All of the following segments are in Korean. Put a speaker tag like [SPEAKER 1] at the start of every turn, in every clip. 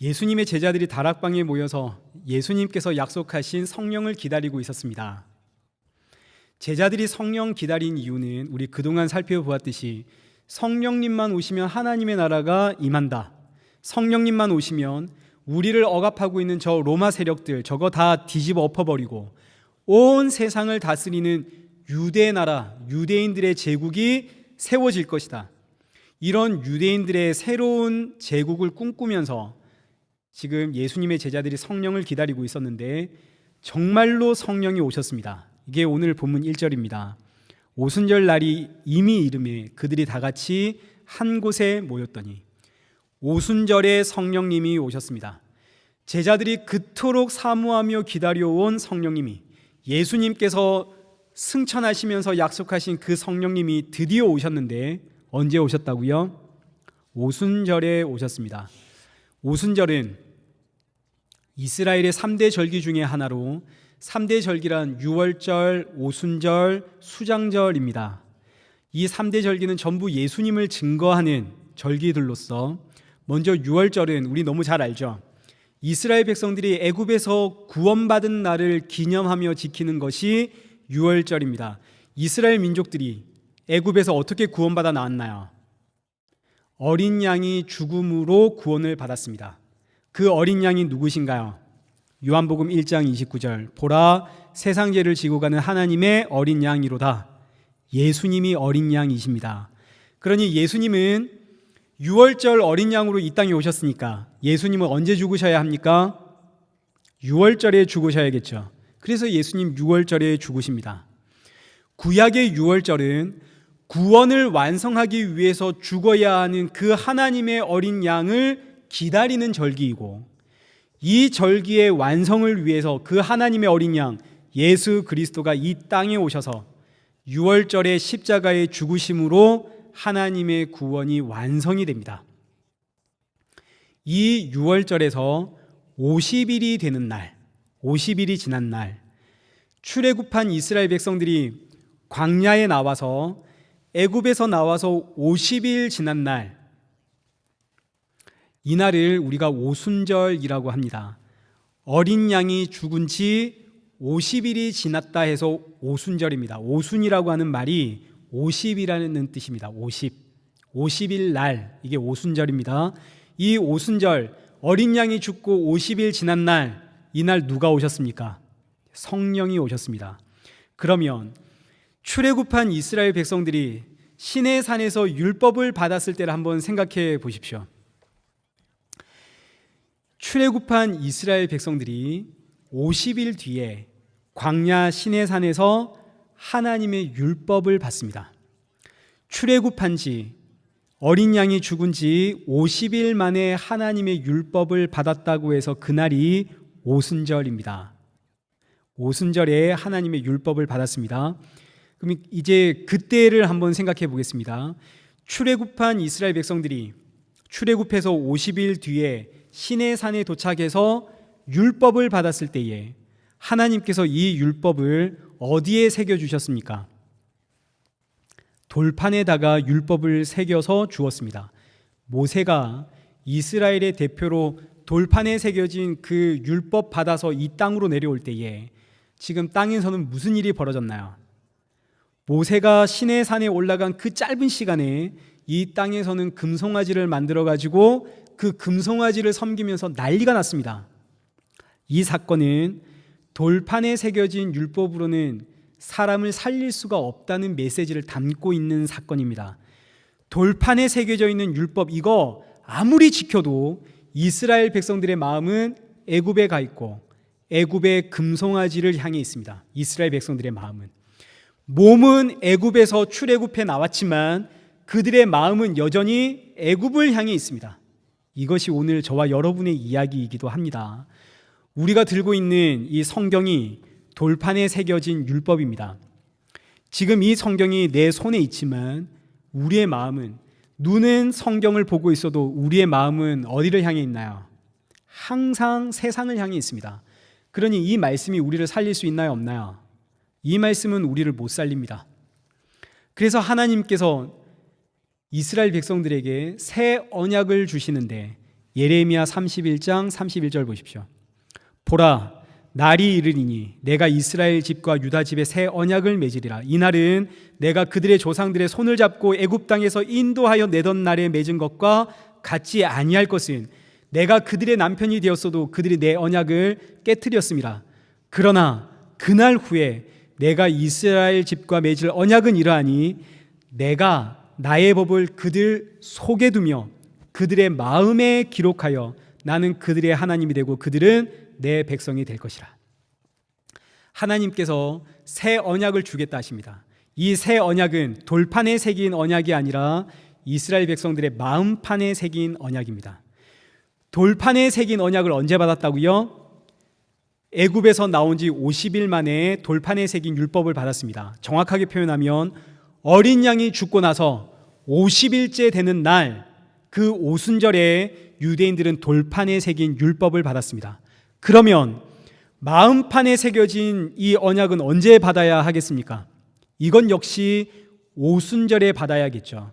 [SPEAKER 1] 예수님의 제자들이 다락방에 모여서 예수님께서 약속하신 성령을 기다리고 있었습니다. 제자들이 성령 기다린 이유는 우리 그동안 살펴보았듯이 성령님만 오시면 하나님의 나라가 임한다. 성령님만 오시면 우리를 억압하고 있는 저 로마 세력들 저거 다 뒤집어 엎어버리고 온 세상을 다스리는 유대 나라, 유대인들의 제국이 세워질 것이다. 이런 유대인들의 새로운 제국을 꿈꾸면서 지금 예수님의 제자들이 성령을 기다리고 있었는데 정말로 성령이 오셨습니다. 이게 오늘 본문 1절입니다. 오순절 날이 이미 이름에 그들이 다 같이 한 곳에 모였더니 오순절에 성령님이 오셨습니다. 제자들이 그토록 사모하며 기다려온 성령님이 예수님께서 승천하시면서 약속하신 그 성령님이 드디어 오셨는데 언제 오셨다고요? 오순절에 오셨습니다. 오순절은 이스라엘의 3대 절기 중에 하나로 3대 절기란 유월절, 오순절, 수장절입니다. 이 3대 절기는 전부 예수님을 증거하는 절기들로서 먼저 유월절은 우리 너무 잘 알죠. 이스라엘 백성들이 애굽에서 구원받은 날을 기념하며 지키는 것이 유월절입니다. 이스라엘 민족들이 애굽에서 어떻게 구원받아 나왔나요? 어린 양이 죽음으로 구원을 받았습니다. 그 어린 양이 누구신가요? 요한복음 1장 29절 보라 세상 죄를 지고 가는 하나님의 어린 양이로다. 예수님이 어린 양이십니다. 그러니 예수님은 유월절 어린 양으로 이 땅에 오셨으니까 예수님은 언제 죽으셔야 합니까? 유월절에 죽으셔야겠죠. 그래서 예수님 유월절에 죽으십니다. 구약의 유월절은 구원을 완성하기 위해서 죽어야 하는 그 하나님의 어린 양을 기다리는 절기이고 이 절기의 완성을 위해서 그 하나님의 어린 양 예수 그리스도가 이 땅에 오셔서 유월절의 십자가의 죽으심으로 하나님의 구원이 완성이 됩니다. 이 유월절에서 50일이 되는 날, 50일이 지난 날 출애굽한 이스라엘 백성들이 광야에 나와서 애굽에서 나와서 50일 지난 날 이날을 우리가 오순절이라고 합니다. 어린 양이 죽은 지 50일이 지났다 해서 오순절입니다. 오순이라고 하는 말이 50이라는 뜻입니다. 50일 날 이게 오순절입니다. 이 오순절 어린 양이 죽고 50일 지난 날 이날 누가 오셨습니까? 성령이 오셨습니다. 그러면 출애굽한 이스라엘 백성들이 시내 산에서 율법을 받았을 때를 한번 생각해 보십시오. 출애굽한 이스라엘 백성들이 50일 뒤에 광야 시내산에서 하나님의 율법을 받습니다. 출애굽한 지 어린 양이 죽은 지 50일 만에 하나님의 율법을 받았다고 해서 그날이 오순절입니다. 오순절에 하나님의 율법을 받았습니다. 그럼 이제 그때를 한번 생각해 보겠습니다. 출애굽한 이스라엘 백성들이 출애굽해서 50일 뒤에 시내산에 도착해서 율법을 받았을 때에 하나님께서 이 율법을 어디에 새겨주셨습니까? 돌판에다가 율법을 새겨서 주었습니다. 모세가 이스라엘의 대표로 돌판에 새겨진 그 율법 받아서 이 땅으로 내려올 때에 지금 땅에서는 무슨 일이 벌어졌나요? 모세가 시내산에 올라간 그 짧은 시간에 이 땅에서는 금송아지를 만들어 가지고 그 금송아지를 섬기면서 난리가 났습니다. 이 사건은 돌판에 새겨진 율법으로는 사람을 살릴 수가 없다는 메시지를 담고 있는 사건입니다. 돌판에 새겨져 있는 율법 이거 아무리 지켜도 이스라엘 백성들의 마음은 애굽에 가 있고 애굽의 금송아지를 향해 있습니다. 이스라엘 백성들의 마음은 몸은 애굽에서 출애굽해 나왔지만 그들의 마음은 여전히 애굽을 향해 있습니다. 이것이 오늘 저와 여러분의 이야기이기도 합니다. 우리가 들고 있는 이 성경이 돌판에 새겨진 율법입니다. 지금 이 성경이 내 손에 있지만 우리의 마음은 눈은 성경을 보고 있어도 우리의 마음은 어디를 향해 있나요? 항상 세상을 향해 있습니다. 그러니 이 말씀이 우리를 살릴 수 있나요? 없나요? 이 말씀은 우리를 못 살립니다. 그래서 하나님께서 이스라엘 백성들에게 새 언약을 주시는데 예레미야 31장 31절 보십시오. 보라, 날이 이르리니 내가 이스라엘 집과 유다 집에 새 언약을 맺으리라. 이날은 내가 그들의 조상들의 손을 잡고 애굽 땅에서 인도하여 내던 날에 맺은 것과 같지 아니할 것은 내가 그들의 남편이 되었어도 그들이 내 언약을 깨뜨렸음이라. 그러나 그날 후에 내가 이스라엘 집과 맺을 언약은 이러하니 내가 나의 법을 그들 속에 두며 그들의 마음에 기록하여 나는 그들의 하나님이 되고 그들은 내 백성이 될 것이라. 하나님께서 새 언약을 주겠다 하십니다. 이 새 언약은 돌판에 새긴 언약이 아니라 이스라엘 백성들의 마음판에 새긴 언약입니다. 돌판에 새긴 언약을 언제 받았다고요? 애굽에서 나온 지 50일 만에 돌판에 새긴 율법을 받았습니다. 정확하게 표현하면 어린 양이 죽고 나서 50일째 되는 날, 그 오순절에 유대인들은 돌판에 새긴 율법을 받았습니다. 그러면 마음판에 새겨진 이 언약은 언제 받아야 하겠습니까? 이건 역시 오순절에 받아야겠죠.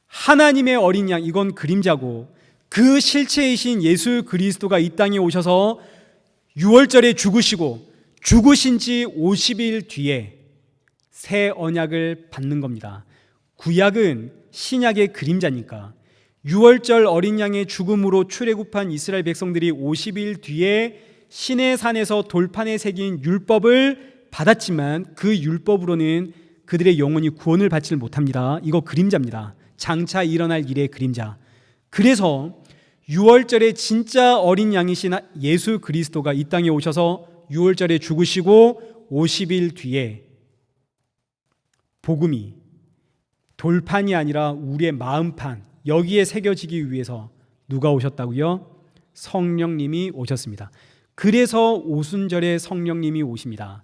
[SPEAKER 1] 하나님의 어린 양, 이건 그림자고 그 실체이신 예수 그리스도가 이 땅에 오셔서 6월절에 죽으시고 죽으신 지 50일 뒤에 새 언약을 받는 겁니다. 구약은 신약의 그림자니까 6월절 어린 양의 죽음으로 출애굽한 이스라엘 백성들이 50일 뒤에 시내 산에서 돌판에 새긴 율법을 받았지만 그 율법으로는 그들의 영혼이 구원을 받지 못합니다. 이거 그림자입니다. 장차 일어날 일의 그림자. 그래서 6월절에 진짜 어린 양이신 예수 그리스도가 이 땅에 오셔서 6월절에 죽으시고 50일 뒤에 복음이 돌판이 아니라 우리의 마음판, 여기에 새겨지기 위해서 누가 오셨다고요? 성령님이 오셨습니다. 그래서 오순절에 성령님이 오십니다.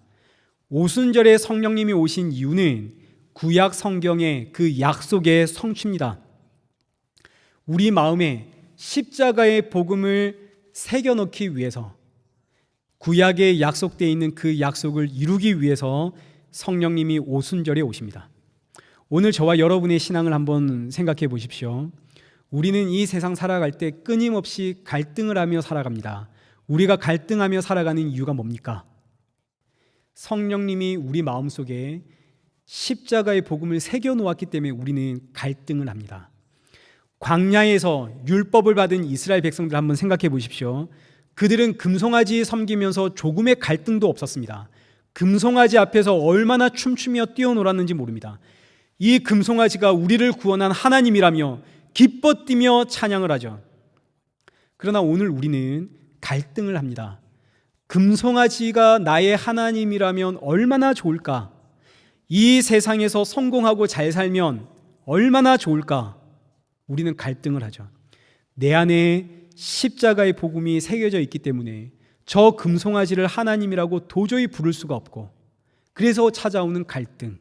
[SPEAKER 1] 오순절에 성령님이 오신 이유는 구약 성경의 그 약속의 성취입니다. 우리 마음에 십자가의 복음을 새겨넣기 위해서, 구약에 약속되어 있는 그 약속을 이루기 위해서 성령님이 오순절에 오십니다. 오늘 저와 여러분의 신앙을 한번 생각해 보십시오. 우리는 이 세상 살아갈 때 끊임없이 갈등을 하며 살아갑니다. 우리가 갈등하며 살아가는 이유가 뭡니까? 성령님이 우리 마음속에 십자가의 복음을 새겨 놓았기 때문에 우리는 갈등을 합니다. 광야에서 율법을 받은 이스라엘 백성들 한번 생각해 보십시오. 그들은 금송아지 섬기면서 조금의 갈등도 없었습니다. 금송아지 앞에서 얼마나 춤추며 뛰어놀았는지 모릅니다. 이 금송아지가 우리를 구원한 하나님이라며 기뻐 뛰며 찬양을 하죠. 그러나 오늘 우리는 갈등을 합니다. 금송아지가 나의 하나님이라면 얼마나 좋을까? 이 세상에서 성공하고 잘 살면 얼마나 좋을까? 우리는 갈등을 하죠. 내 안에 십자가의 복음이 새겨져 있기 때문에 저 금송아지를 하나님이라고 도저히 부를 수가 없고, 그래서 찾아오는 갈등,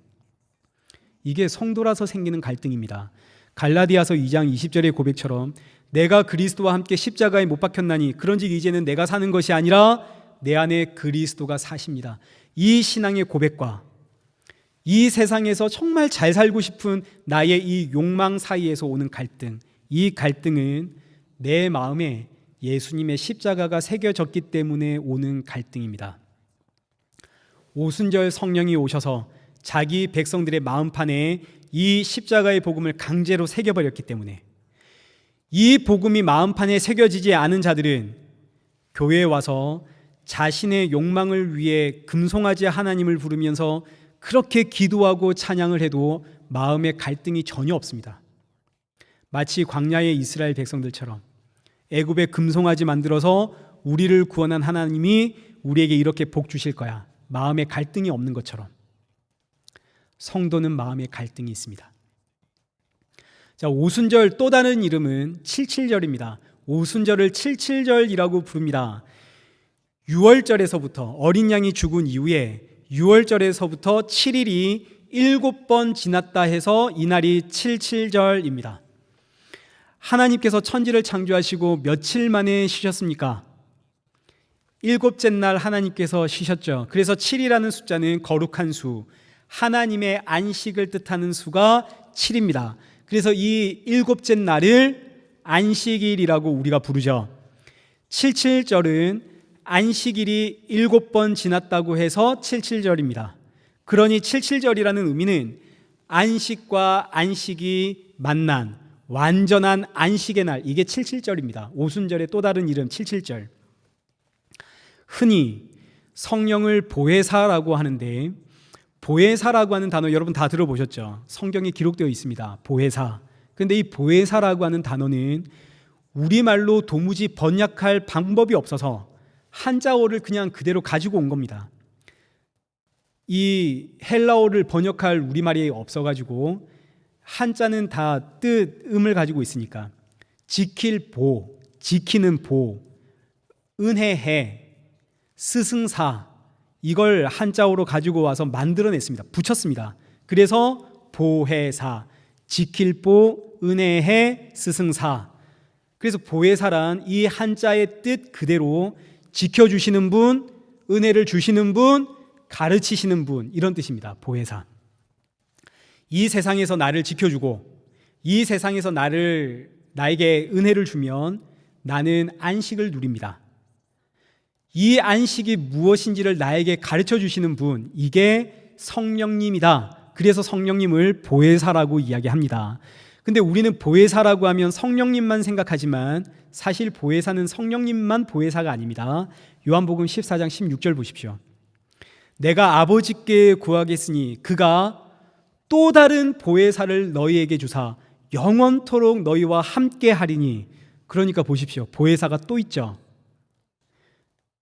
[SPEAKER 1] 이게 성도라서 생기는 갈등입니다. 갈라디아서 2장 20절의 고백처럼 내가 그리스도와 함께 십자가에 못 박혔나니 그런즉 이제는 내가 사는 것이 아니라 내 안에 그리스도가 사십니다. 이 신앙의 고백과 이 세상에서 정말 잘 살고 싶은 나의 이 욕망 사이에서 오는 갈등, 이 갈등은 내 마음에 예수님의 십자가가 새겨졌기 때문에 오는 갈등입니다. 오순절 성령이 오셔서 자기 백성들의 마음판에 이 십자가의 복음을 강제로 새겨버렸기 때문에, 이 복음이 마음판에 새겨지지 않은 자들은 교회에 와서 자신의 욕망을 위해 금송아지 하나님을 부르면서 그렇게 기도하고 찬양을 해도 마음에 갈등이 전혀 없습니다. 마치 광야의 이스라엘 백성들처럼 애굽에 금송아지 만들어서 우리를 구원한 하나님이 우리에게 이렇게 복 주실 거야, 마음에 갈등이 없는 것처럼 성도는 마음에 갈등이 있습니다. 자, 오순절 또 다른 이름은 칠칠절입니다. 오순절을 칠칠절이라고 부릅니다. 6월절에서부터 어린 양이 죽은 이후에 6월절에서부터 7일이 7번 지났다 해서 이날이 칠칠절입니다. 하나님께서 천지를 창조하시고 며칠 만에 쉬셨습니까? 7째 날 하나님께서 쉬셨죠. 그래서 7이라는 숫자는 거룩한 수, 하나님의 안식을 뜻하는 수가 7입니다. 그래서 이 7째 날을 안식일이라고 우리가 부르죠. 77절은 안식일이 7번 지났다고 해서 77절입니다. 그러니 77절이라는 의미는 안식과 안식이 만난 완전한 안식의 날, 이게 77절입니다. 오순절의 또 다른 이름 77절. 흔히 성령을 보혜사라고 하는데, 보혜사라고 하는 단어 여러분 다 들어보셨죠? 성경에 기록되어 있습니다. 보혜사. 그런데 이 보혜사라고 하는 단어는 우리말로 도무지 번역할 방법이 없어서 한자어를 그냥 그대로 가지고 온 겁니다. 이 헬라어를 번역할 우리말이 없어가지고 한자는 다 뜻음을 가지고 있으니까 지킬 보, 지키는 보, 은혜해, 스승사, 이걸 한자어로 가지고 와서 만들어냈습니다. 붙였습니다. 그래서 보혜사, 지킬 보, 은혜해, 스승사. 그래서 보혜사란 이 한자의 뜻 그대로 지켜주시는 분, 은혜를 주시는 분, 가르치시는 분, 이런 뜻입니다. 보혜사. 이 세상에서 나를 지켜주고 이 세상에서 나에게 은혜를 주면 나는 안식을 누립니다. 이 안식이 무엇인지를 나에게 가르쳐 주시는 분, 이게 성령님이다. 그래서 성령님을 보혜사라고 이야기합니다. 근데 우리는 보혜사라고 하면 성령님만 생각하지만 사실 보혜사는 성령님만 보혜사가 아닙니다. 요한복음 14장 16절 보십시오. 내가 아버지께 구하겠으니 그가 또 다른 보혜사를 너희에게 주사 영원토록 너희와 함께 하리니. 그러니까 보십시오. 보혜사가 또 있죠.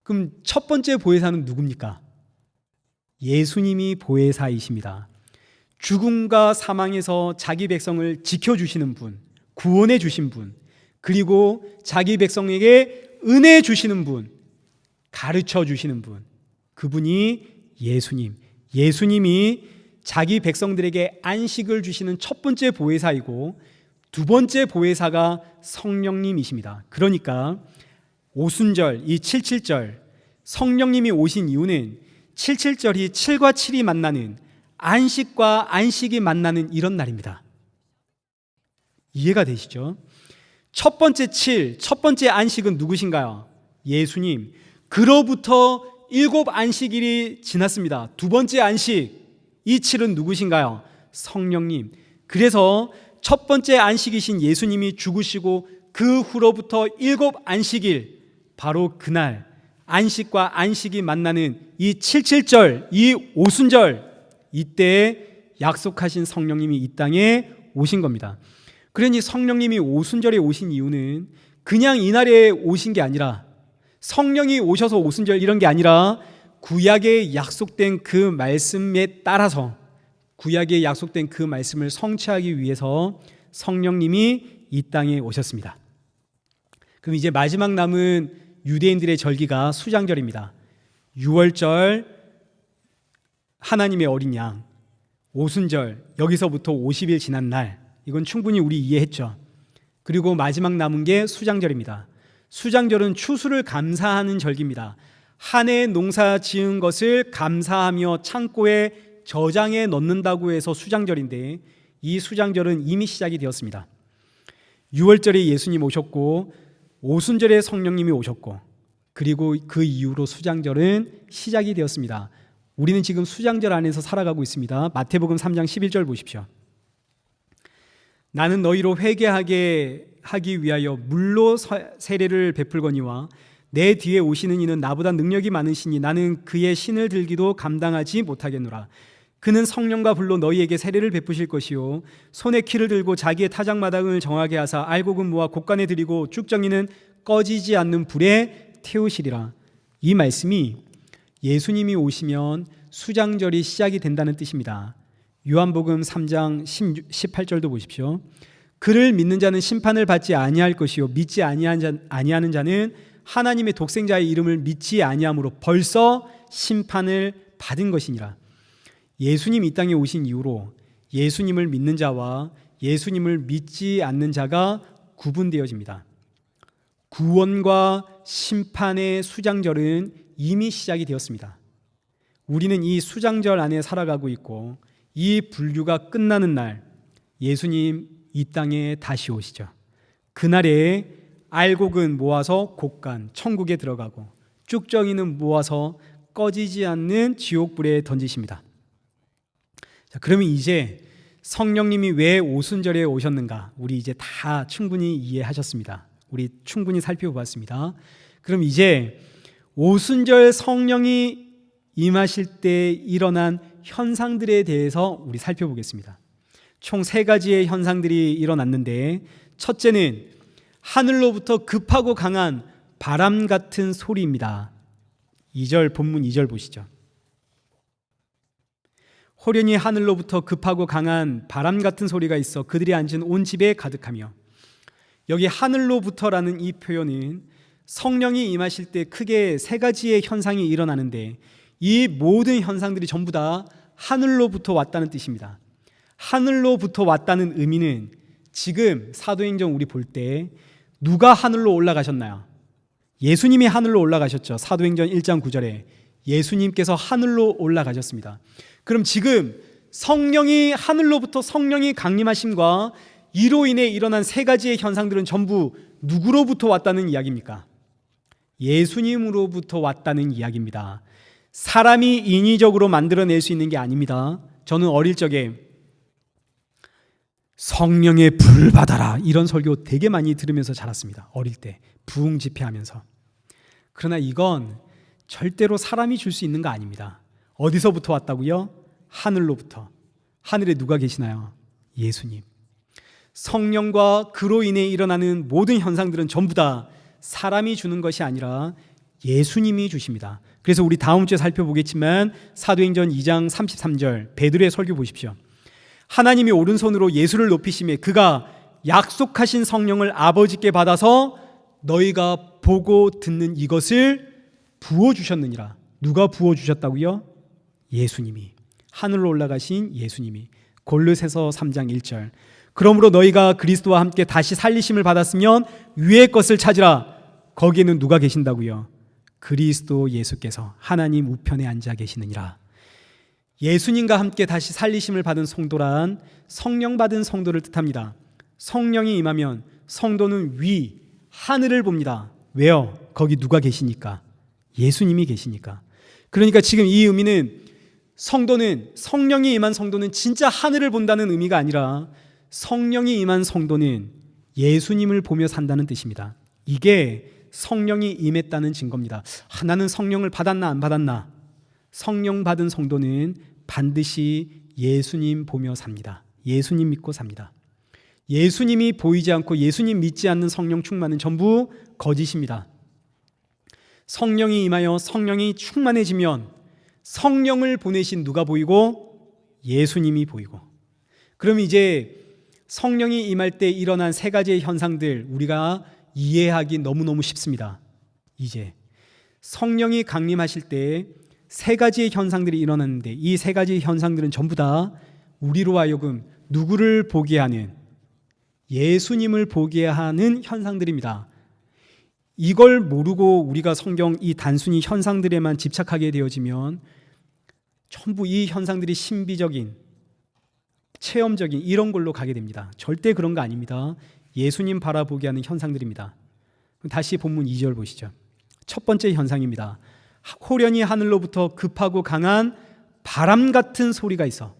[SPEAKER 1] 그럼 첫 번째 보혜사는 누굽니까? 예수님이 보혜사이십니다. 죽음과 사망에서 자기 백성을 지켜주시는 분, 구원해 주신 분, 그리고 자기 백성에게 은혜 주시는 분, 가르쳐 주시는 분, 그분이 예수님. 예수님이 자기 백성들에게 안식을 주시는 첫 번째 보혜사이고 두 번째 보혜사가 성령님이십니다. 그러니까 오순절, 이 77절, 성령님이 오신 이유는 77절이 7과 7이 만나는 안식과 안식이 만나는 이런 날입니다. 이해가 되시죠? 첫 번째 7, 첫 번째 안식은 누구신가요? 예수님. 그로부터 7 안식일이 지났습니다. 두 번째 안식, 이 7은 누구신가요? 성령님. 그래서 첫 번째 안식이신 예수님이 죽으시고 그 후로부터 7 안식일, 바로 그날 안식과 안식이 만나는 이 77절, 이 오순절, 이때 약속하신 성령님이 이 땅에 오신 겁니다. 그러니 성령님이 오순절에 오신 이유는 그냥 이날에 오신 게 아니라, 성령이 오셔서 오순절 이런 게 아니라 구약에 약속된 그 말씀에 따라서, 구약에 약속된 그 말씀을 성취하기 위해서 성령님이 이 땅에 오셨습니다. 그럼 이제 마지막 남은 유대인들의 절기가 수장절입니다. 6월절 하나님의 어린 양, 오순절, 여기서부터 50일 지난 날, 이건 충분히 우리 이해했죠. 그리고 마지막 남은 게 수장절입니다. 수장절은 추수를 감사하는 절기입니다. 한 해 농사 지은 것을 감사하며 창고에 저장해 넣는다고 해서 수장절인데, 이 수장절은 이미 시작이 되었습니다. 6월절에 예수님 오셨고 오순절에 성령님이 오셨고, 그리고 그 이후로 수장절은 시작이 되었습니다. 우리는 지금 수장절 안에서 살아가고 있습니다. 마태복음 3장 11절 보십시오. 나는 너희로 회개하게 하기 위하여 물로 세례를 베풀거니와 내 뒤에 오시는 이는 나보다 능력이 많으시니 나는 그의 신을 들기도 감당하지 못하겠노라. 그는 성령과 불로 너희에게 세례를 베푸실 것이요 손에 키를 들고 자기의 타작마당을 정하게 하사 알곡은 모아 곳간에 들이고 쭉정이는 꺼지지 않는 불에 태우시리라. 이 말씀이 예수님이 오시면 수장절이 시작이 된다는 뜻입니다. 요한복음 3장 18절도 보십시오. 그를 믿는 자는 심판을 받지 아니할 것이요 믿지 아니하는 자는 하나님의 독생자의 이름을 믿지 아니함으로 벌써 심판을 받은 것이니라. 예수님 이 땅에 오신 이후로 예수님을 믿는 자와 예수님을 믿지 않는 자가 구분되어집니다. 구원과 심판의 수장절은 이미 시작이 되었습니다. 우리는 이 수장절 안에 살아가고 있고, 이 분류가 끝나는 날 예수님 이 땅에 다시 오시죠. 그날에 알곡은 모아서 곡간 천국에 들어가고 쭉정이는 모아서 꺼지지 않는 지옥불에 던지십니다. 자, 그러면 이제 성령님이 왜 오순절에 오셨는가? 우리 이제 다 충분히 이해하셨습니다. 우리 충분히 살펴보았습니다. 그럼 이제 오순절 성령이 임하실 때 일어난 현상들에 대해서 우리 살펴보겠습니다. 총 3가지의 현상들이 일어났는데, 첫째는 하늘로부터 급하고 강한 바람 같은 소리입니다. 2절, 본문 2절 보시죠. 호련히 하늘로부터 급하고 강한 바람 같은 소리가 있어 그들이 앉은 온 집에 가득하며, 여기 하늘로부터라는 이 표현은 성령이 임하실 때 크게 3가지의 현상이 일어나는데, 이 모든 현상들이 전부 다 하늘로부터 왔다는 뜻입니다. 하늘로부터 왔다는 의미는 지금 사도행전 우리 볼 때 누가 하늘로 올라가셨나요? 예수님이 하늘로 올라가셨죠. 사도행전 1장 9절에 예수님께서 하늘로 올라가셨습니다. 그럼 지금 성령이 하늘로부터 성령이 강림하심과 이로 인해 일어난 3가지의 현상들은 전부 누구로부터 왔다는 이야기입니까? 예수님으로부터 왔다는 이야기입니다. 사람이 인위적으로 만들어낼 수 있는 게 아닙니다. 저는 어릴 적에 성령의 불 받아라 이런 설교 되게 많이 들으면서 자랐습니다. 어릴 때 부흥 집회하면서. 그러나 이건 절대로 사람이 줄 수 있는 거 아닙니다. 어디서부터 왔다고요? 하늘로부터. 하늘에 누가 계시나요? 예수님. 성령과 그로 인해 일어나는 모든 현상들은 전부 다 사람이 주는 것이 아니라 예수님이 주십니다. 그래서 우리 다음 주에 살펴보겠지만 사도행전 2장 33절 베드로의 설교 보십시오. 하나님이 오른손으로 예수를 높이시매 그가 약속하신 성령을 아버지께 받아서 너희가 보고 듣는 이것을 부어주셨느니라. 누가 부어주셨다고요? 예수님이. 하늘로 올라가신 예수님이. 골로새서 3장 1절. 그러므로 너희가 그리스도와 함께 다시 살리심을 받았으면 위의 것을 찾으라. 거기에는 누가 계신다고요? 그리스도 예수께서 하나님 우편에 앉아 계시느니라. 예수님과 함께 다시 살리심을 받은 성도란 성령 받은 성도를 뜻합니다. 성령이 임하면 성도는 위, 하늘을 봅니다. 왜요? 거기 누가 계시니까? 예수님이 계시니까. 그러니까 지금 이 의미는 성도는, 성령이 임한 성도는 진짜 하늘을 본다는 의미가 아니라 성령이 임한 성도는 예수님을 보며 산다는 뜻입니다. 이게 성령이 임했다는 증거입니다. 나는 성령을 받았나 안 받았나? 성령 받은 성도는 반드시 예수님 보며 삽니다. 예수님 믿고 삽니다. 예수님이 보이지 않고 예수님 믿지 않는 성령 충만은 전부 거짓입니다. 성령이 임하여 성령이 충만해지면 성령을 보내신 누가 보이고 예수님이 보이고, 그럼 이제 성령이 임할 때 일어난 3가지의 현상들 우리가 이해하기 너무너무 쉽습니다. 이제 성령이 강림하실 때 3가지의 현상들이 일어났는데 이 3가지 현상들은 전부 다 우리로 하여금 누구를 보게 하는, 예수님을 보게 하는 현상들입니다. 이걸 모르고 우리가 성경 이 단순히 현상들에만 집착하게 되어지면 전부 이 현상들이 신비적인, 체험적인 이런 걸로 가게 됩니다. 절대 그런 거 아닙니다. 예수님 바라보게 하는 현상들입니다. 다시 본문 2절 보시죠. 첫 번째 현상입니다. 호련히 하늘로부터 급하고 강한 바람 같은 소리가 있어.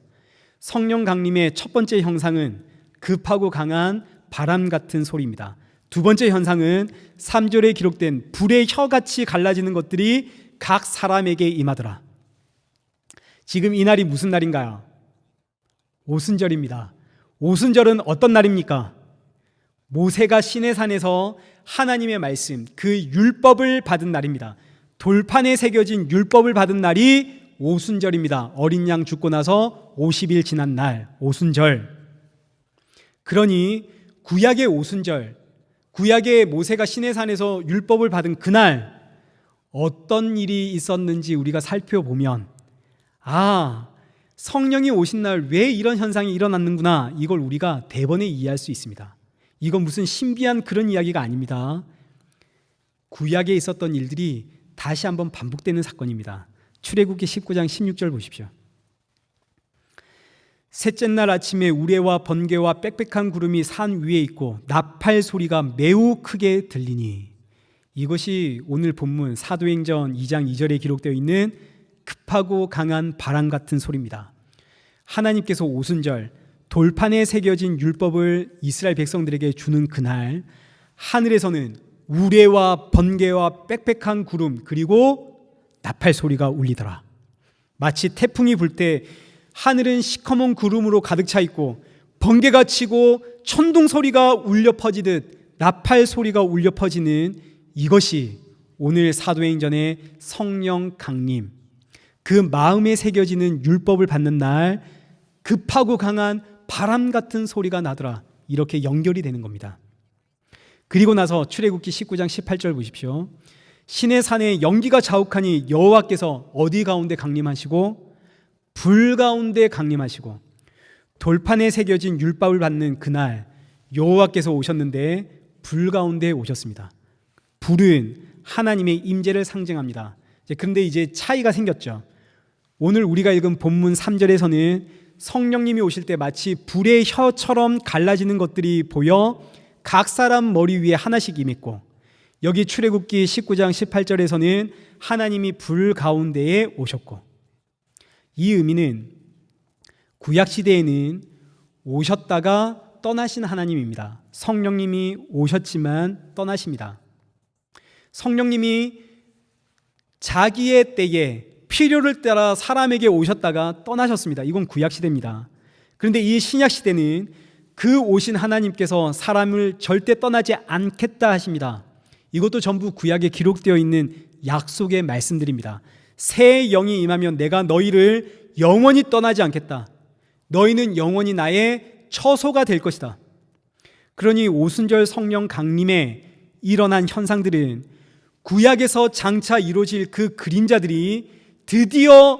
[SPEAKER 1] 성령 강림의 첫 번째 형상은 급하고 강한 바람 같은 소리입니다. 두 번째 현상은 3절에 기록된 불의 혀같이 갈라지는 것들이 각 사람에게 임하더라. 지금 이 날이 무슨 날인가요? 오순절입니다. 오순절은 어떤 날입니까? 모세가 시내산에서 하나님의 말씀, 그 율법을 받은 날입니다. 돌판에 새겨진 율법을 받은 날이 오순절입니다. 어린 양 죽고 나서 50일 지난 날, 오순절. 그러니 구약의 오순절, 구약의 모세가 시내산에서 율법을 받은 그날 어떤 일이 있었는지 우리가 살펴보면, 성령이 오신 날 왜 이런 현상이 일어났는구나, 이걸 우리가 대번에 이해할 수 있습니다. 이건 무슨 신비한 그런 이야기가 아닙니다. 구약에 있었던 일들이 다시 한번 반복되는 사건입니다. 출애굽기 19장 16절 보십시오. 셋째 날 아침에 우레와 번개와 빽빽한 구름이 산 위에 있고 나팔 소리가 매우 크게 들리니, 이것이 오늘 본문 사도행전 2장 2절에 기록되어 있는 급하고 강한 바람 같은 소리입니다. 하나님께서 오순절 돌판에 새겨진 율법을 이스라엘 백성들에게 주는 그날, 하늘에서는 우레와 번개와 빽빽한 구름 그리고 나팔 소리가 울리더라. 마치 태풍이 불 때 하늘은 시커먼 구름으로 가득 차 있고 번개가 치고 천둥 소리가 울려 퍼지듯 나팔 소리가 울려 퍼지는 이것이 오늘 사도행전의 성령 강림, 그 마음에 새겨지는 율법을 받는 날 급하고 강한 바람 같은 소리가 나더라, 이렇게 연결이 되는 겁니다. 그리고 나서 출애굽기 19장 18절 보십시오. 시내 산에 연기가 자욱하니 여호와께서 어디 가운데 강림하시고 불 가운데 강림하시고, 돌판에 새겨진 율법을 받는 그날 여호와께서 오셨는데 불 가운데 오셨습니다. 불은 하나님의 임재를 상징합니다. 그런데 이제 차이가 생겼죠. 오늘 우리가 읽은 본문 3절에서는 성령님이 오실 때 마치 불의 혀처럼 갈라지는 것들이 보여 각 사람 머리 위에 하나씩 임했고, 여기 출애굽기 19장 18절에서는 하나님이 불 가운데에 오셨고, 이 의미는 구약시대에는 오셨다가 떠나신 하나님입니다. 성령님이 오셨지만 떠나십니다. 성령님이 자기의 때에 필요를 따라 사람에게 오셨다가 떠나셨습니다. 이건 구약시대입니다. 그런데 이 신약시대는 그 오신 하나님께서 사람을 절대 떠나지 않겠다 하십니다. 이것도 전부 구약에 기록되어 있는 약속의 말씀들입니다. 새 영이 임하면 내가 너희를 영원히 떠나지 않겠다. 너희는 영원히 나의 처소가 될 것이다. 그러니 오순절 성령 강림에 일어난 현상들은 구약에서 장차 이루어질 그 그림자들이 드디어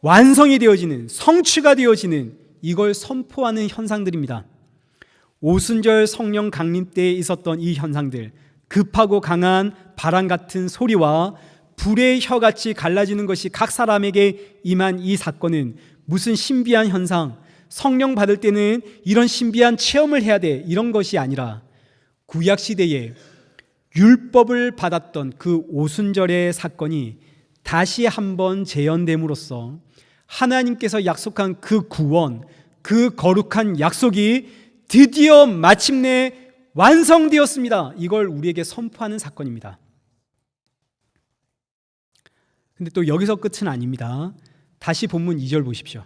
[SPEAKER 1] 완성이 되어지는, 성취가 되어지는, 이걸 선포하는 현상들입니다. 오순절 성령 강림 때에 있었던 이 현상들, 급하고 강한 바람 같은 소리와 불의 혀같이 갈라지는 것이 각 사람에게 임한 이 사건은 무슨 신비한 현상, 성령 받을 때는 이런 신비한 체험을 해야 돼, 이런 것이 아니라 구약시대에 율법을 받았던 그 오순절의 사건이 다시 한번 재현됨으로써 하나님께서 약속한 그 구원, 그 거룩한 약속이 드디어 마침내 완성되었습니다. 이걸 우리에게 선포하는 사건입니다. 근데 또 여기서 끝은 아닙니다. 다시 본문 2절 보십시오.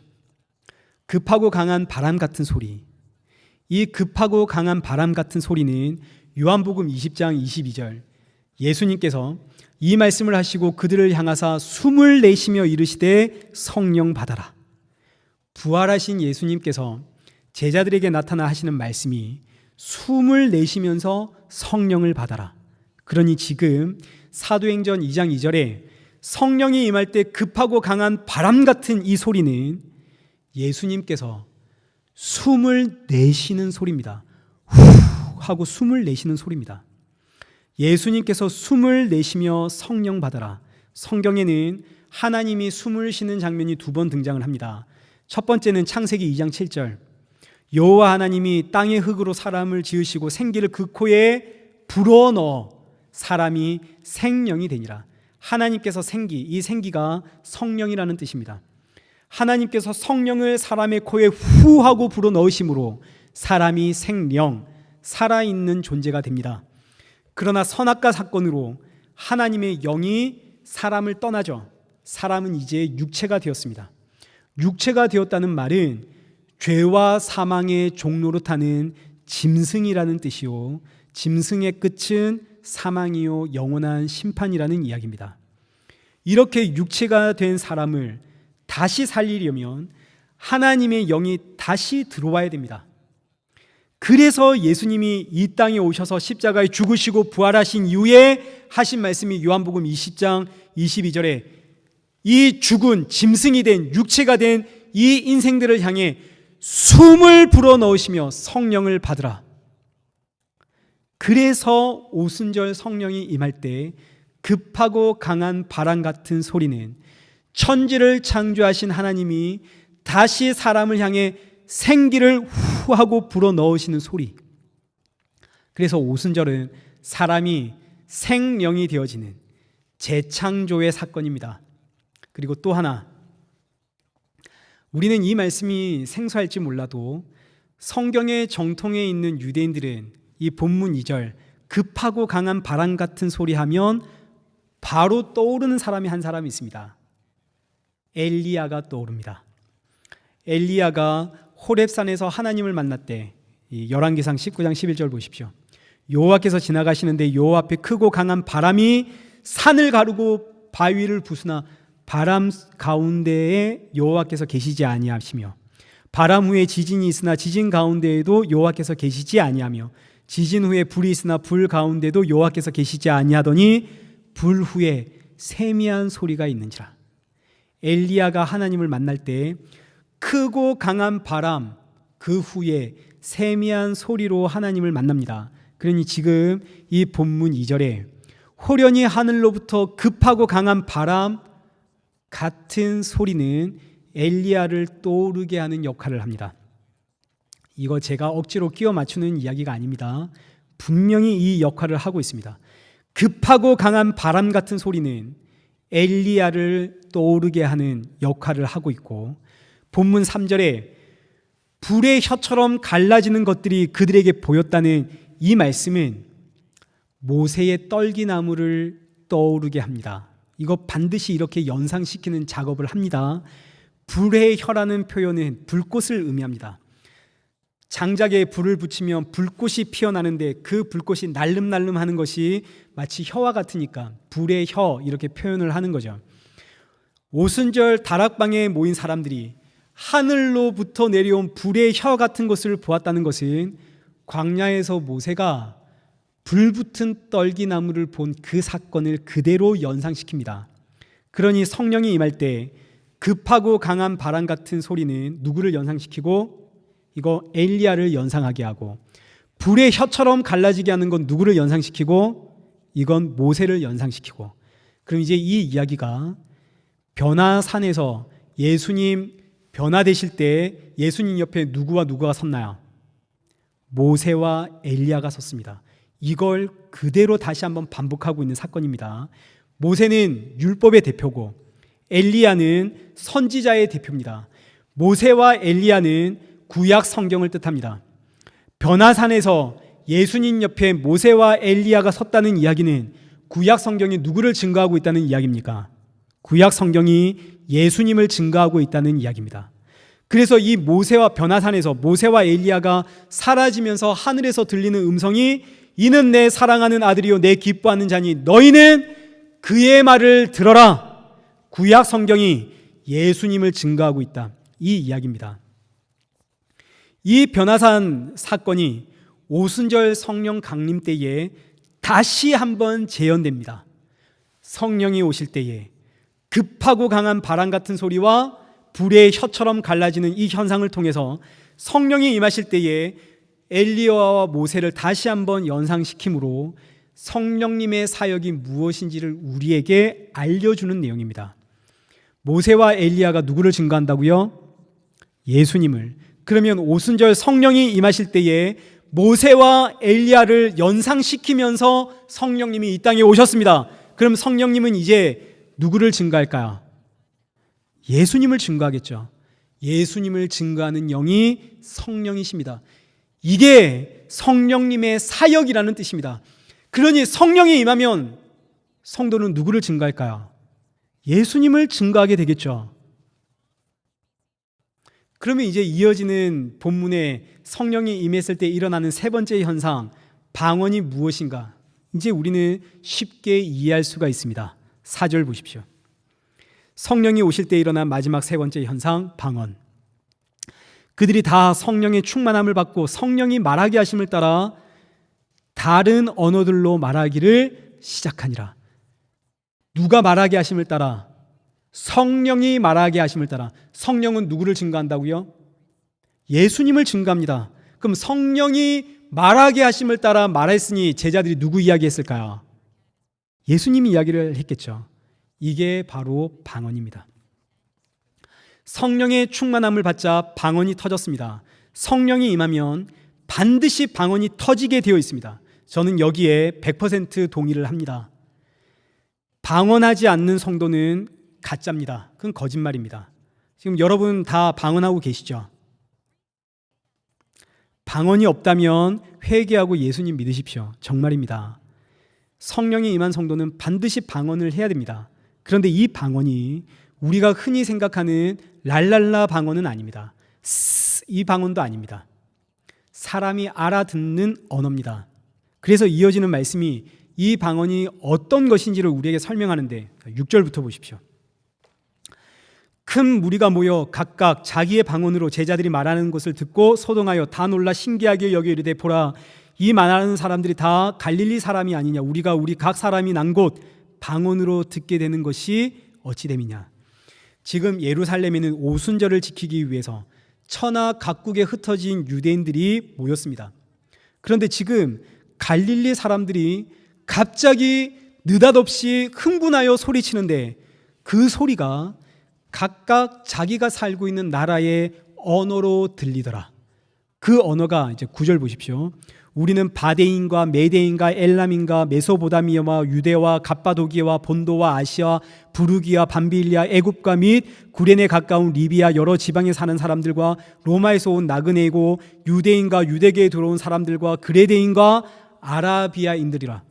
[SPEAKER 1] 급하고 강한 바람 같은 소리. 이 급하고 강한 바람 같은 소리는 요한복음 20장 22절, 예수님께서 이 말씀을 하시고 그들을 향하사 숨을 내쉬며 이르시되 성령 받아라. 부활하신 예수님께서 제자들에게 나타나 하시는 말씀이 숨을 내쉬면서 성령을 받아라. 그러니 지금 사도행전 2장 2절에 성령이 임할 때 급하고 강한 바람 같은 이 소리는 예수님께서 숨을 내쉬는 소리입니다. 후 하고 숨을 내쉬는 소리입니다. 예수님께서 숨을 내쉬며 성령 받아라. 성경에는 하나님이 숨을 쉬는 장면이 두 번 등장을 합니다. 첫 번째는 창세기 2장 7절, 여호와 하나님이 땅의 흙으로 사람을 지으시고 생기를 그 코에 불어넣어 사람이 생명이 되니라. 하나님께서 생기, 이 생기가 성령이라는 뜻입니다. 하나님께서 성령을 사람의 코에 후 하고 불어넣으심으로 사람이 생명, 살아있는 존재가 됩니다. 그러나 선악과 사건으로 하나님의 영이 사람을 떠나죠. 사람은 이제 육체가 되었습니다. 육체가 되었다는 말은 죄와 사망의 종노릇하는 짐승이라는 뜻이요, 짐승의 끝은 사망이요 영원한 심판이라는 이야기입니다. 이렇게 육체가 된 사람을 다시 살리려면 하나님의 영이 다시 들어와야 됩니다. 그래서 예수님이 이 땅에 오셔서 십자가에 죽으시고 부활하신 이후에 하신 말씀이 요한복음 20장 22절에 이 죽은 짐승이 된, 육체가 된 이 인생들을 향해 숨을 불어넣으시며 성령을 받으라. 그래서 오순절 성령이 임할 때 급하고 강한 바람 같은 소리는 천지를 창조하신 하나님이 다시 사람을 향해 생기를 후 하고 불어넣으시는 소리. 그래서 오순절은 사람이 생명이 되어지는 재창조의 사건입니다. 그리고 또 하나, 우리는 이 말씀이 생소할지 몰라도 성경의 정통에 있는 유대인들은 이 본문 2절 급하고 강한 바람 같은 소리 하면 바로 떠오르는 사람이 한 사람이 있습니다. 엘리야가 떠오릅니다. 엘리야가 호렙산에서 하나님을 만났대. 열왕기상 19장 11절 보십시오. 여호와께서 지나가시는데 여호와 앞에 크고 강한 바람이 산을 가르고 바위를 부수나 바람 가운데에 여호와께서 계시지 아니하시며 바람 후에 지진이 있으나 지진 가운데에도 여호와께서 계시지 아니하며 지진 후에 불이 있으나 불 가운데도 여호와께서 계시지 아니하더니 불 후에 세미한 소리가 있는지라. 엘리야가 하나님을 만날 때 크고 강한 바람 그 후에 세미한 소리로 하나님을 만납니다. 그러니 지금 이 본문 2절에 호련히 하늘로부터 급하고 강한 바람 같은 소리는 엘리야를 떠오르게 하는 역할을 합니다. 이거 제가 억지로 끼워 맞추는 이야기가 아닙니다. 분명히 이 역할을 하고 있습니다. 급하고 강한 바람 같은 소리는 엘리야를 떠오르게 하는 역할을 하고 있고, 본문 3절에 불의 혀처럼 갈라지는 것들이 그들에게 보였다는 이 말씀은 모세의 떨기나무를 떠오르게 합니다. 이거 반드시 이렇게 연상시키는 작업을 합니다. 불의 혀라는 표현은 불꽃을 의미합니다. 장작에 불을 붙이면 불꽃이 피어나는데 그 불꽃이 날름날름 하는 것이 마치 혀와 같으니까 불의 혀 이렇게 표현을 하는 거죠. 오순절 다락방에 모인 사람들이 하늘로부터 내려온 불의 혀 같은 것을 보았다는 것은 광야에서 모세가 불붙은 떨기나무를 본 그 사건을 그대로 연상시킵니다. 그러니 성령이 임할 때 급하고 강한 바람 같은 소리는 누구를 연상시키고, 이거 엘리야를 연상하게 하고, 불의 혀처럼 갈라지게 하는 건 누구를 연상시키고, 이건 모세를 연상시키고. 그럼 이제 이 이야기가 변화산에서 예수님 변화되실 때 예수님 옆에 누구와 누구가 섰나요? 모세와 엘리야가 섰습니다. 이걸 그대로 다시 한번 반복하고 있는 사건입니다. 모세는 율법의 대표고 엘리야는 선지자의 대표입니다. 모세와 엘리야는 구약 성경을 뜻합니다. 변화산에서 예수님 옆에 모세와 엘리야가 섰다는 이야기는 구약 성경이 누구를 증거하고 있다는 이야기입니까? 구약 성경이 예수님을 증거하고 있다는 이야기입니다. 그래서 이 모세와 변화산에서 모세와 엘리야가 사라지면서 하늘에서 들리는 음성이 이는 내 사랑하는 아들이요 내 기뻐하는 자니 너희는 그의 말을 들어라. 구약 성경이 예수님을 증거하고 있다. 이 이야기입니다. 이 변화산 사건이 오순절 성령 강림 때에 다시 한번 재현됩니다. 성령이 오실 때에 급하고 강한 바람 같은 소리와 불의 혀처럼 갈라지는 이 현상을 통해서 성령이 임하실 때에 엘리야와 모세를 다시 한번 연상시킴으로 성령님의 사역이 무엇인지를 우리에게 알려주는 내용입니다. 모세와 엘리야가 누구를 증거한다고요? 예수님을. 그러면 오순절 성령이 임하실 때에 모세와 엘리야를 연상시키면서 성령님이 이 땅에 오셨습니다. 그럼 성령님은 이제 누구를 증거할까요? 예수님을 증거하겠죠. 예수님을 증거하는 영이 성령이십니다. 이게 성령님의 사역이라는 뜻입니다. 그러니 성령이 임하면 성도는 누구를 증거할까요? 예수님을 증거하게 되겠죠. 그러면 이제 이어지는 본문에 성령이 임했을 때 일어나는 세 번째 현상, 방언이 무엇인가? 이제 우리는 쉽게 이해할 수가 있습니다. 4절 보십시오. 성령이 오실 때 일어난 마지막 세 번째 현상, 방언. 그들이 다 성령의 충만함을 받고 성령이 말하게 하심을 따라 다른 언어들로 말하기를 시작하니라. 누가 말하게 하심을 따라? 성령이 말하게 하심을 따라. 성령은 누구를 증거한다고요? 예수님을 증거합니다. 그럼 성령이 말하게 하심을 따라 말했으니 제자들이 누구 이야기했을까요? 예수님이 이야기를 했겠죠. 이게 바로 방언입니다. 성령의 충만함을 받자 방언이 터졌습니다. 성령이 임하면 반드시 방언이 터지게 되어 있습니다. 저는 여기에 100% 동의를 합니다. 방언하지 않는 성도는 가짜입니다. 그건 거짓말입니다. 지금 여러분 다 방언하고 계시죠? 방언이 없다면 회개하고 예수님 믿으십시오. 정말입니다. 성령이 임한 성도는 반드시 방언을 해야 됩니다. 그런데 이 방언이 우리가 흔히 생각하는 랄랄라 방언은 아닙니다. 이 방언도 아닙니다. 사람이 알아듣는 언어입니다. 그래서 이어지는 말씀이 이 방언이 어떤 것인지를 우리에게 설명하는데 6절부터 보십시오. 큰 무리가 모여 각각 자기의 방언으로 제자들이 말하는 것을 듣고 소동하여 다 놀라 신기하게 여겨 이르되 보라, 이 말하는 사람들이 다 갈릴리 사람이 아니냐. 우리가 우리 각 사람이 난 곳 방언으로 듣게 되는 것이 어찌 됨이냐. 지금 예루살렘에는 오순절을 지키기 위해서 천하 각국에 흩어진 유대인들이 모였습니다. 그런데 지금 갈릴리 사람들이 갑자기 느닷없이 흥분하여 소리치는데 그 소리가 각각 자기가 살고 있는 나라의 언어로 들리더라. 그 언어가 이제 9절 보십시오. 우리는 바데인과 메데인과 엘람인과 메소보다미아와 유대와 갑바도기와 본도와 아시아, 부르기아, 밤빌리아, 애굽과 및 구레네 가까운 리비아 여러 지방에 사는 사람들과 로마에서 온 나그네이고 유대인과 유대계에 들어온 사람들과 그레데인과 아라비아인들이라.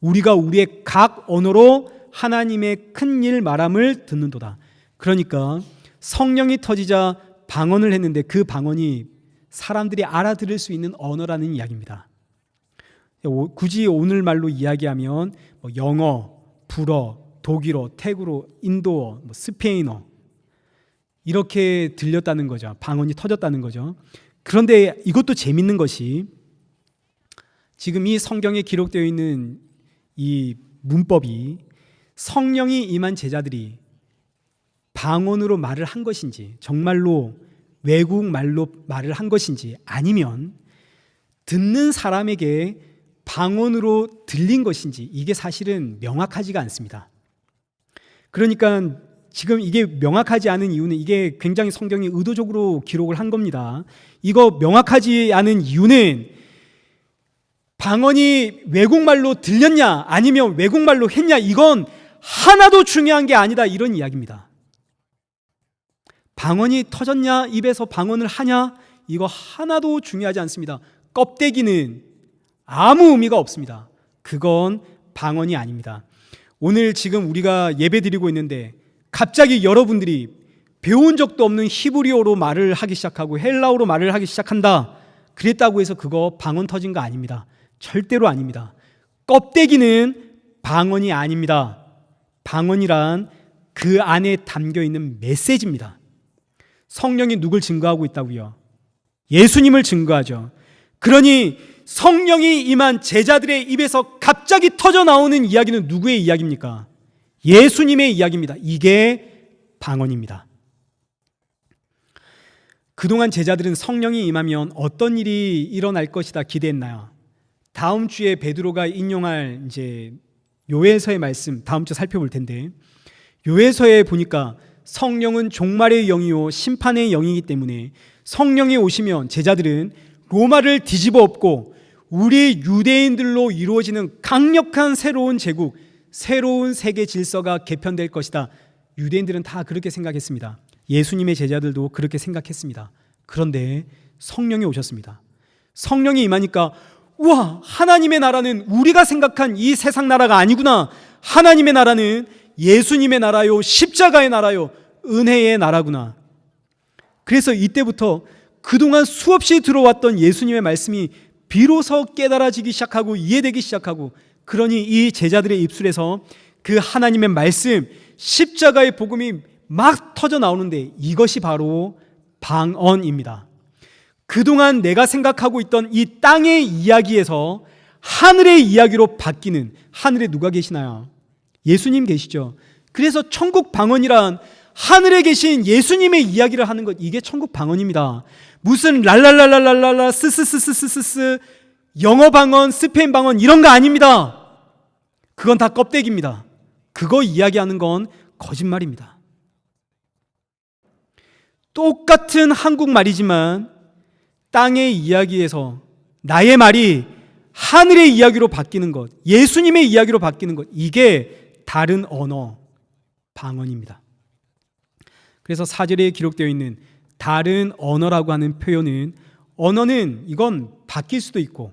[SPEAKER 1] 우리가 우리의 각 언어로 하나님의 큰 일 말함을 듣는도다. 그러니까 성령이 터지자 방언을 했는데 그 방언이 사람들이 알아들을 수 있는 언어라는 이야기입니다. 굳이 오늘 말로 이야기하면 영어, 불어, 독일어, 태국어, 인도어, 스페인어 이렇게 들렸다는 거죠. 방언이 터졌다는 거죠. 그런데 이것도 재밌는 것이 지금 이 성경에 기록되어 있는 이 문법이 성령이 임한 제자들이 방언으로 말을 한 것인지 정말로 외국말로 말을 한 것인지 아니면 듣는 사람에게 방언으로 들린 것인지 이게 사실은 명확하지가 않습니다. 그러니까 지금 이게 명확하지 않은 이유는 이게 굉장히 성경이 의도적으로 기록을 한 겁니다. 이거 명확하지 않은 이유는 방언이 외국말로 들렸냐 아니면 외국말로 했냐 이건 하나도 중요한 게 아니다 이런 이야기입니다. 방언이 터졌냐 입에서 방언을 하냐 이거 하나도 중요하지 않습니다. 껍데기는 아무 의미가 없습니다. 그건 방언이 아닙니다. 오늘 지금 우리가 예배 드리고 있는데 갑자기 여러분들이 배운 적도 없는 히브리어로 말을 하기 시작하고 헬라어로 말을 하기 시작한다 그랬다고 해서 그거 방언 터진 거 아닙니다. 절대로 아닙니다. 껍데기는 방언이 아닙니다. 방언이란 그 안에 담겨있는 메시지입니다. 성령이 누굴 증거하고 있다고요? 예수님을 증거하죠. 그러니 성령이 임한 제자들의 입에서 갑자기 터져 나오는 이야기는 누구의 이야기입니까? 예수님의 이야기입니다. 이게 방언입니다. 그동안 제자들은 성령이 임하면 어떤 일이 일어날 것이다 기대했나요? 다음 주에 베드로가 인용할 이제 요엘서의 말씀 다음 주 살펴볼 텐데 요엘서에 보니까 성령은 종말의 영이요 심판의 영이기 때문에 성령이 오시면 제자들은 로마를 뒤집어 엎고 우리 유대인들로 이루어지는 강력한 새로운 제국, 새로운 세계 질서가 개편될 것이다. 유대인들은 다 그렇게 생각했습니다. 예수님의 제자들도 그렇게 생각했습니다. 그런데 성령이 오셨습니다. 성령이 임하니까 우와, 하나님의 나라는 우리가 생각한 이 세상 나라가 아니구나. 하나님의 나라는 예수님의 나라요, 십자가의 나라요, 은혜의 나라구나. 그래서 이때부터 그동안 수없이 들어왔던 예수님의 말씀이 비로소 깨달아지기 시작하고 이해되기 시작하고, 그러니 이 제자들의 입술에서 그 하나님의 말씀, 십자가의 복음이 막 터져 나오는데 이것이 바로 방언입니다. 그동안 내가 생각하고 있던 이 땅의 이야기에서 하늘의 이야기로 바뀌는, 하늘에 누가 계시나요? 예수님 계시죠. 그래서 천국 방언이란 하늘에 계신 예수님의 이야기를 하는 것, 이게 천국 방언입니다. 무슨 랄랄랄랄랄라 스스스스스스 영어 방언, 스페인 방언 이런 거 아닙니다. 그건 다 껍데기입니다. 그거 이야기하는 건 거짓말입니다. 똑같은 한국말이지만 땅의 이야기에서 나의 말이 하늘의 이야기로 바뀌는 것, 예수님의 이야기로 바뀌는 것, 이게 다른 언어, 방언입니다. 그래서 4절에 기록되어 있는 다른 언어라고 하는 표현은, 언어는 이건 바뀔 수도 있고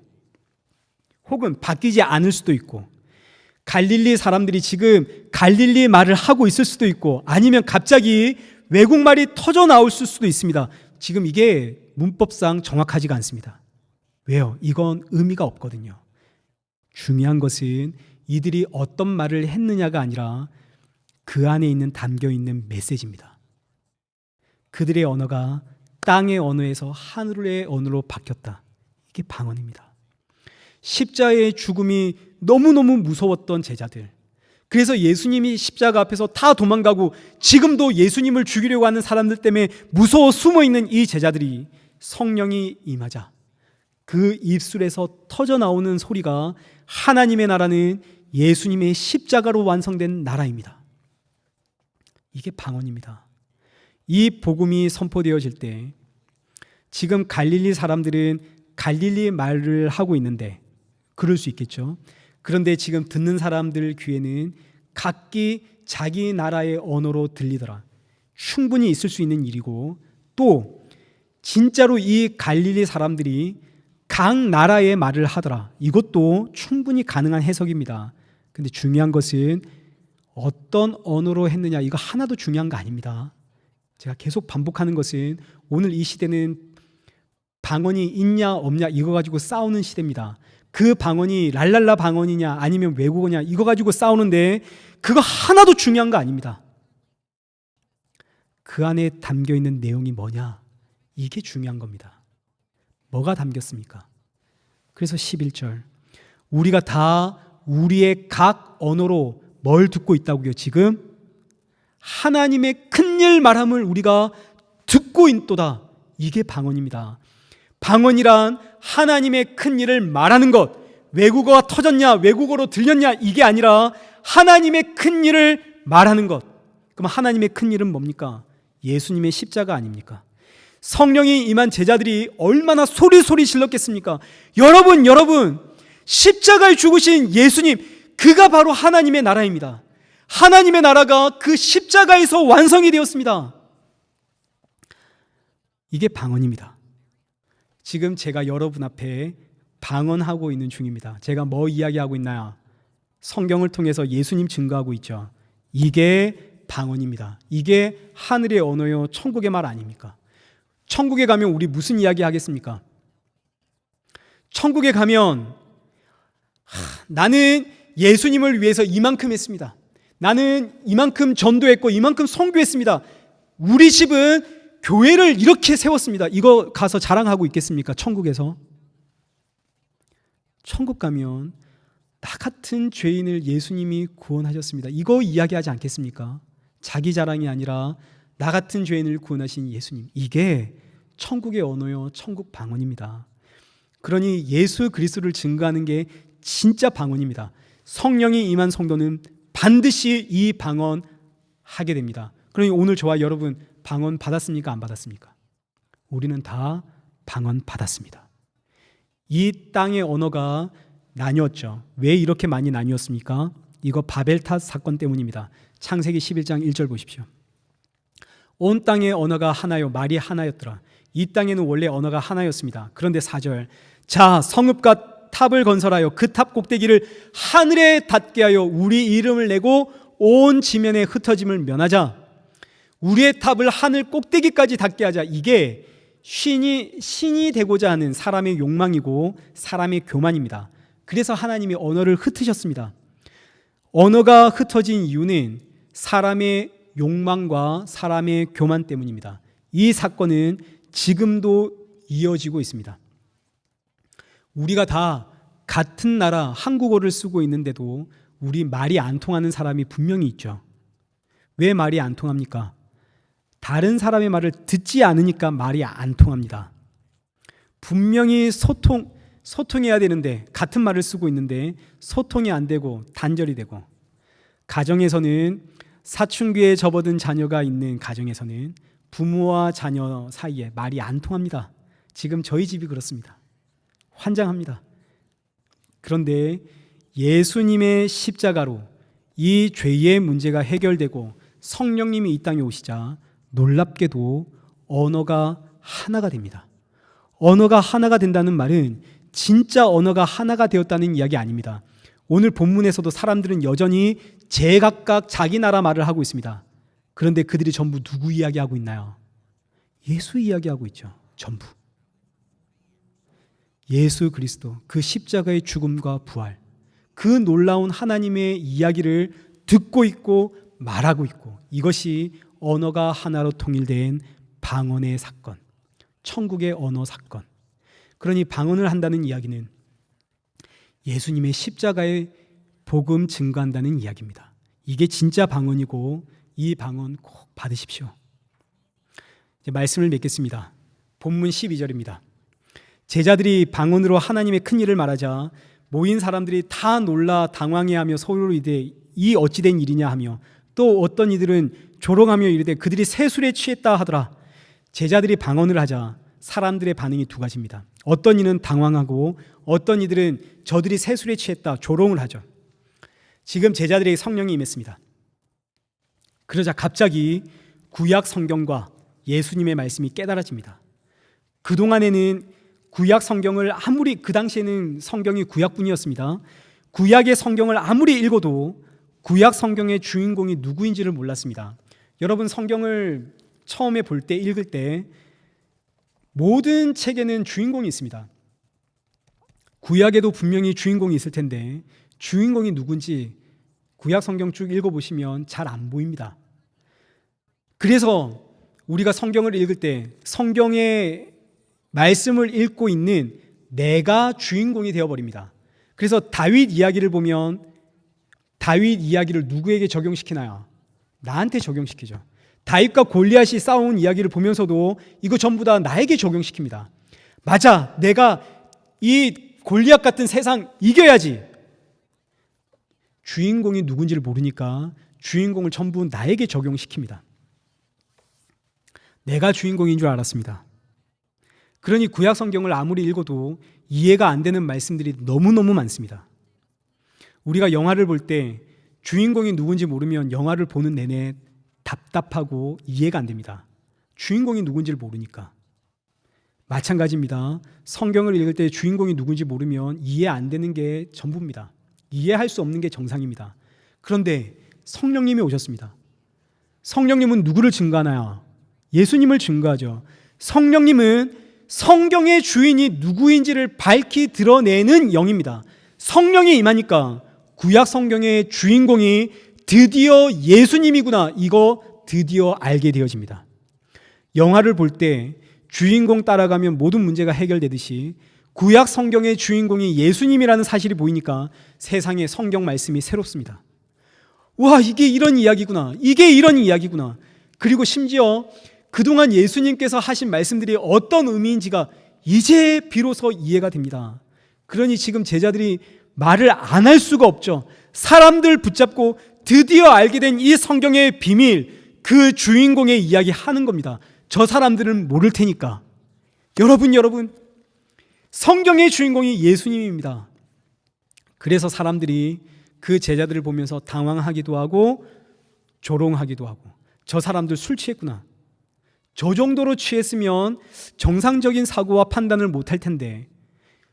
[SPEAKER 1] 혹은 바뀌지 않을 수도 있고, 갈릴리 사람들이 지금 갈릴리 말을 하고 있을 수도 있고, 아니면 갑자기 외국말이 터져 나올 수도 있습니다. 지금 이게 문법상 정확하지가 않습니다. 왜요? 이건 의미가 없거든요. 중요한 것은 이들이 어떤 말을 했느냐가 아니라 그 안에 있는 담겨 있는 메시지입니다. 그들의 언어가 땅의 언어에서 하늘의 언어로 바뀌었다. 이게 방언입니다. 십자가의 죽음이 너무너무 무서웠던 제자들, 그래서 예수님이 십자가 앞에서 다 도망가고 지금도 예수님을 죽이려고 하는 사람들 때문에 무서워 숨어있는 이 제자들이 성령이 임하자 그 입술에서 터져 나오는 소리가 하나님의 나라는 예수님의 십자가로 완성된 나라입니다. 이게 방언입니다. 이 복음이 선포되어질 때 지금 갈릴리 사람들은 갈릴리 말을 하고 있는데, 그럴 수 있겠죠. 그런데 지금 듣는 사람들 귀에는 각기 자기 나라의 언어로 들리더라. 충분히 있을 수 있는 일이고, 또 진짜로 이 갈릴리 사람들이 각 나라의 말을 하더라. 이것도 충분히 가능한 해석입니다. 근데 중요한 것은 어떤 언어로 했느냐, 이거 하나도 중요한 거 아닙니다. 제가 계속 반복하는 것은 오늘 이 시대는 방언이 있냐 없냐 이거 가지고 싸우는 시대입니다. 그 방언이 랄랄라 방언이냐 아니면 외국어냐 이거 가지고 싸우는데 그거 하나도 중요한 거 아닙니다. 그 안에 담겨 있는 내용이 뭐냐, 이게 중요한 겁니다. 뭐가 담겼습니까? 그래서 11절, 우리가 다 우리의 각 언어로 뭘 듣고 있다고요? 지금 하나님의 큰일 말함을 우리가 듣고 있도다. 이게 방언입니다. 방언이란 하나님의 큰일을 말하는 것, 외국어가 터졌냐 외국어로 들렸냐 이게 아니라 하나님의 큰일을 말하는 것. 그럼 하나님의 큰일은 뭡니까? 예수님의 십자가 아닙니까? 성령이 임한 제자들이 얼마나 소리소리 질렀겠습니까? 여러분, 십자가에 죽으신 예수님, 그가 바로 하나님의 나라입니다. 하나님의 나라가 그 십자가에서 완성이 되었습니다. 이게 방언입니다. 지금 제가 여러분 앞에 방언하고 있는 중입니다. 제가 뭐 이야기하고 있나요? 성경을 통해서 예수님 증거하고 있죠. 이게 방언입니다. 이게 하늘의 언어요, 천국의 말 아닙니까? 천국에 가면 우리 무슨 이야기 하겠습니까? 천국에 가면 나는 예수님을 위해서 이만큼 했습니다. 나는 이만큼 전도했고 이만큼 선교했습니다. 우리 집은 교회를 이렇게 세웠습니다. 이거 가서 자랑하고 있겠습니까? 천국에서. 천국 가면 나 같은 죄인을 예수님이 구원하셨습니다. 이거 이야기하지 않겠습니까? 자기 자랑이 아니라 나 같은 죄인을 구원하신 예수님, 이게 천국의 언어요, 천국 방언입니다. 그러니 예수 그리스도를 증거하는 게 진짜 방언입니다. 성령이 임한 성도는 반드시 이 방언 하게 됩니다. 그러니 오늘 저와 여러분 방언 받았습니까? 안 받았습니까? 우리는 다 방언 받았습니다. 이 땅의 언어가 나뉘었죠. 왜 이렇게 많이 나뉘었습니까? 이거 바벨탑 사건 때문입니다. 창세기 11장 1절 보십시오. 온 땅의 언어가 하나요, 말이 하나였더라. 이 땅에는 원래 언어가 하나였습니다. 그런데 4절, 자 성읍과 탑을 건설하여 그 탑 꼭대기를 하늘에 닿게 하여 우리 이름을 내고 온 지면에 흩어짐을 면하자. 우리의 탑을 하늘 꼭대기까지 닿게 하자. 이게 신이 되고자 하는 사람의 욕망이고 사람의 교만입니다. 그래서 하나님이 언어를 흩으셨습니다. 언어가 흩어진 이유는 사람의 욕망과 사람의 교만 때문입니다. 이 사건은 지금도 이어지고 있습니다. 우리가 다 같은 나라 한국어를 쓰고 있는데도 우리 말이 안 통하는 사람이 분명히 있죠. 왜 말이 안 통합니까? 다른 사람의 말을 듣지 않으니까 말이 안 통합니다. 분명히 소통해야 되는데 같은 말을 쓰고 있는데 소통이 안 되고 단절이 되고, 가정에서는 사춘기에 접어든 자녀가 있는 가정에서는 부모와 자녀 사이에 말이 안 통합니다. 지금 저희 집이 그렇습니다. 환장합니다. 그런데 예수님의 십자가로 이 죄의 문제가 해결되고 성령님이 이 땅에 오시자 놀랍게도 언어가 하나가 됩니다. 언어가 하나가 된다는 말은 진짜 언어가 하나가 되었다는 이야기 아닙니다. 오늘 본문에서도 사람들은 여전히 제각각 자기 나라 말을 하고 있습니다. 그런데 그들이 전부 누구 이야기하고 있나요? 예수 이야기하고 있죠. 전부. 예수 그리스도, 그 십자가의 죽음과 부활, 그 놀라운 하나님의 이야기를 듣고 있고 말하고 있고, 이것이 언어가 하나로 통일된 방언의 사건, 천국의 언어 사건. 그러니 방언을 한다는 이야기는 예수님의 십자가의 복음 증거한다는 이야기입니다. 이게 진짜 방언이고 이 방언 꼭 받으십시오. 이제 말씀을 맺겠습니다. 본문 12절입니다. 제자들이 방언으로 하나님의 큰 일을 말하자 모인 사람들이 다 놀라 당황해하며 서로 이르되 이 어찌된 일이냐 하며, 또 어떤 이들은 조롱하며 이르되 그들이 새술에 취했다 하더라. 제자들이 방언을 하자 사람들의 반응이 두 가지입니다. 어떤 이는 당황하고 어떤 이들은 저들이 새술에 취했다 조롱을 하죠. 지금 제자들에게 성령이 임했습니다. 그러자 갑자기 구약 성경과 예수님의 말씀이 깨달아집니다. 그동안에는 구약 성경을 아무리, 그 당시에는 성경이 구약뿐이었습니다. 구약의 성경을 아무리 읽어도 구약 성경의 주인공이 누구인지를 몰랐습니다. 여러분, 성경을 처음에 볼 때, 읽을 때 모든 책에는 주인공이 있습니다. 구약에도 분명히 주인공이 있을 텐데 주인공이 누군지 구약 성경 쭉 읽어보시면 잘 안 보입니다. 그래서 우리가 성경을 읽을 때 성경의 말씀을 읽고 있는 내가 주인공이 되어버립니다. 그래서 다윗 이야기를 보면 다윗 이야기를 누구에게 적용시키나요? 나한테 적용시키죠. 다윗과 골리앗이 싸운 이야기를 보면서도 이거 전부 다 나에게 적용시킵니다. 맞아, 내가 이 골리앗 같은 세상 이겨야지. 주인공이 누군지를 모르니까 주인공을 전부 나에게 적용시킵니다. 내가 주인공인 줄 알았습니다. 그러니 구약 성경을 아무리 읽어도 이해가 안 되는 말씀들이 너무너무 많습니다. 우리가 영화를 볼 때 주인공이 누군지 모르면 영화를 보는 내내 답답하고 이해가 안 됩니다. 주인공이 누군지를 모르니까. 마찬가지입니다. 성경을 읽을 때 주인공이 누군지 모르면 이해 안 되는 게 전부입니다. 이해할 수 없는 게 정상입니다. 그런데 성령님이 오셨습니다. 성령님은 누구를 증거하나요? 예수님을 증거하죠. 성령님은 성경의 주인이 누구인지를 밝히 드러내는 영입니다. 성령이 임하니까 구약 성경의 주인공이 드디어 예수님이구나, 이거 드디어 알게 되어집니다. 영화를 볼 때 주인공 따라가면 모든 문제가 해결되듯이 구약 성경의 주인공이 예수님이라는 사실이 보이니까 세상의 성경 말씀이 새롭습니다. 와, 이게 이런 이야기구나, 이게 이런 이야기구나. 그리고 심지어 그동안 예수님께서 하신 말씀들이 어떤 의미인지가 이제 비로소 이해가 됩니다. 그러니 지금 제자들이 말을 안 할 수가 없죠. 사람들 붙잡고 드디어 알게 된 이 성경의 비밀, 그 주인공의 이야기 하는 겁니다. 저 사람들은 모를 테니까. 여러분, 성경의 주인공이 예수님입니다. 그래서 사람들이 그 제자들을 보면서 당황하기도 하고 조롱하기도 하고, 저 사람들 술 취했구나. 저 정도로 취했으면 정상적인 사고와 판단을 못할 텐데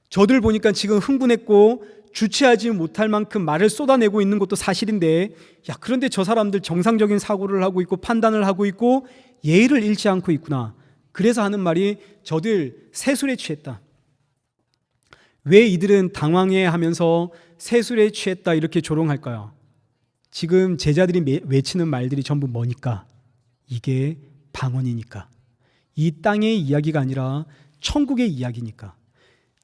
[SPEAKER 1] 저들 보니까 지금 흥분했고 주체하지 못할 만큼 말을 쏟아내고 있는 것도 사실인데, 야, 그런데 저 사람들 정상적인 사고를 하고 있고 판단을 하고 있고 예의를 잃지 않고 있구나. 그래서 하는 말이 저들 새술에 취했다. 왜 이들은 당황해하면서 새술에 취했다 이렇게 조롱할까요? 지금 제자들이 외치는 말들이 전부 뭐니까? 이게 방언이니까. 이 땅의 이야기가 아니라 천국의 이야기니까.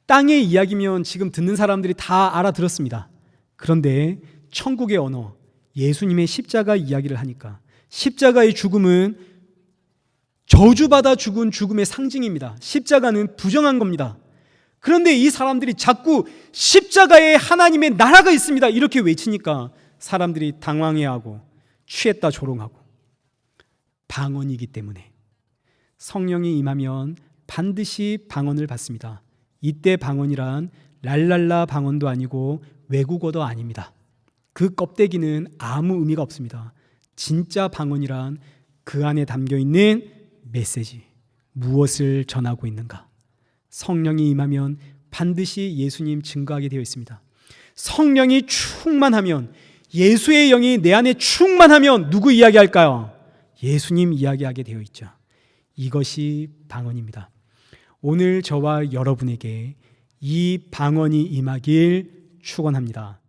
[SPEAKER 1] 땅의 이야기면 지금 듣는 사람들이 다 알아들었습니다. 그런데 천국의 언어, 예수님의 십자가 이야기를 하니까, 십자가의 죽음은 저주받아 죽은 죽음의 상징입니다. 십자가는 부정한 겁니다. 그런데 이 사람들이 자꾸 십자가에 하나님의 나라가 있습니다 이렇게 외치니까 사람들이 당황해하고 취했다 조롱하고. 방언이기 때문에, 성령이 임하면 반드시 방언을 받습니다. 이때 방언이란 랄랄라 방언도 아니고 외국어도 아닙니다. 그 껍데기는 아무 의미가 없습니다. 진짜 방언이란 그 안에 담겨 있는 메시지, 무엇을 전하고 있는가. 성령이 임하면 반드시 예수님 증거하게 되어 있습니다. 성령이 충만하면, 예수의 영이 내 안에 충만하면 누구 이야기할까요? 예수님 이야기하게 되어 있죠. 이것이 방언입니다. 오늘 저와 여러분에게 이 방언이 임하길 축원합니다.